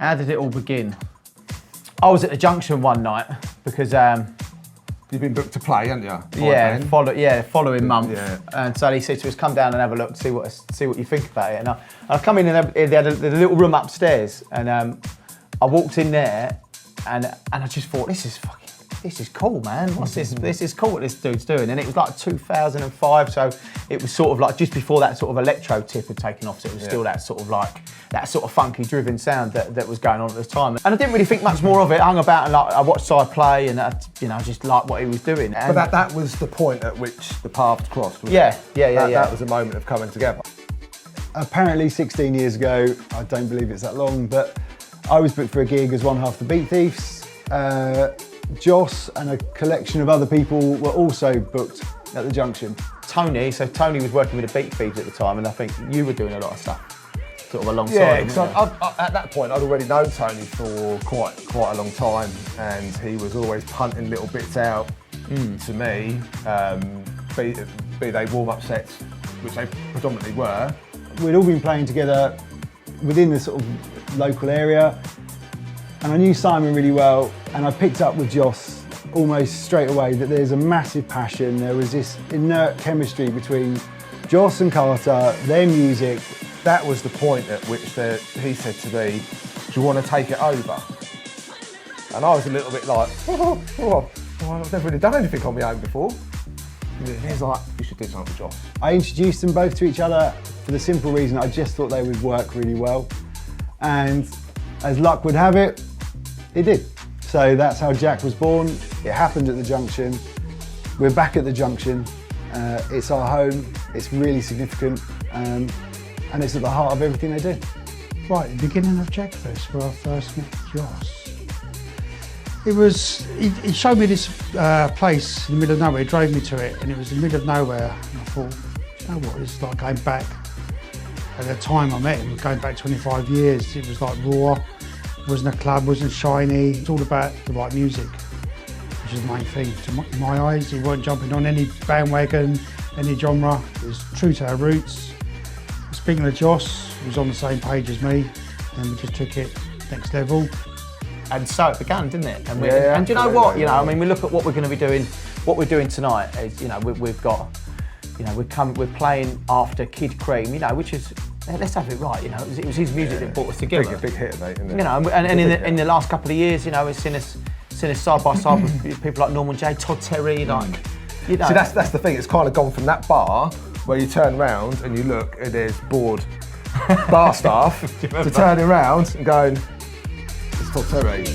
How did it all begin? I was at the Junction one night because you've been booked to play, haven't you? Following month. Yeah. And so he said to us, "Come down and have a look, see what you think about it." And I come in and they had a little room upstairs, and I walked in there, and I just thought, this is cool, man. What's this? This is cool what this dude's doing. And it was like 2005, so it was sort of like just before that sort of electro tip had taken off, so it was still that sort of funky driven sound that was going on at the time. And I didn't really think much more of it. I hung about and I watched Side play, and I just liked what he was doing. And but that was the point at which the paths crossed, wasn't it? That was a moment of coming together. Apparently 16 years ago, I don't believe it's that long, but I was booked for a gig as one half the Beat Thieves. Joss and a collection of other people were also booked at the Junction. Tony was working with the Beat Thieves at the time, and I think you were doing a lot of stuff sort of alongside. Yeah, him, because at that point I'd already known Tony for quite a long time, and he was always punting little bits out to me, be they warm-up sets, which they predominantly were. We'd all been playing together within the sort of local area, and I knew Simon really well, and I picked up with Joss almost straight away that there's a massive passion. There was this inert chemistry between Joss and Carter, their music. That was the point at which he said to me, "Do you want to take it over?" And I was a little bit like, I've never really done anything on my own before. He's like, "You should do something with Joss." I introduced them both to each other for the simple reason I just thought they would work really well. And as luck would have it, it did. So that's how Jack was born. It happened at the Junction. We're back at the Junction. It's our home. It's really significant. And it's at the heart of everything they do. Right at the beginning of Jacfest, where I first met Joss. It was, he showed me this place in the middle of nowhere, he drove me to it, and it was in the middle of nowhere. And I thought, you know what, it's like going back. At the time I met him, going back 25 years, it was like raw. It wasn't a club, wasn't shiny. It's all about the right music, which is the main thing. To my eyes, he weren't jumping on any bandwagon, any genre. It was true to our roots. Speaking of Joss, he was on the same page as me, and we just took it next level. And so it began, didn't it? And, and do you know what? You know, I mean, we look at what we're going to be doing. What we're doing tonight is, you know, we've got, you know, we're playing after Kid Cream, you know, which is, let's have it right, you know, it was his music that brought us together. Big hit, mate, isn't it? You know, and in the last couple of years, you know, we've seen us side by side with people like Norman J, Todd Terry, like, you know. See, that's the thing. It's kind of gone from that bar where you turn round and you look and there's bored bar staff to turning around and going, it's Todd Terry.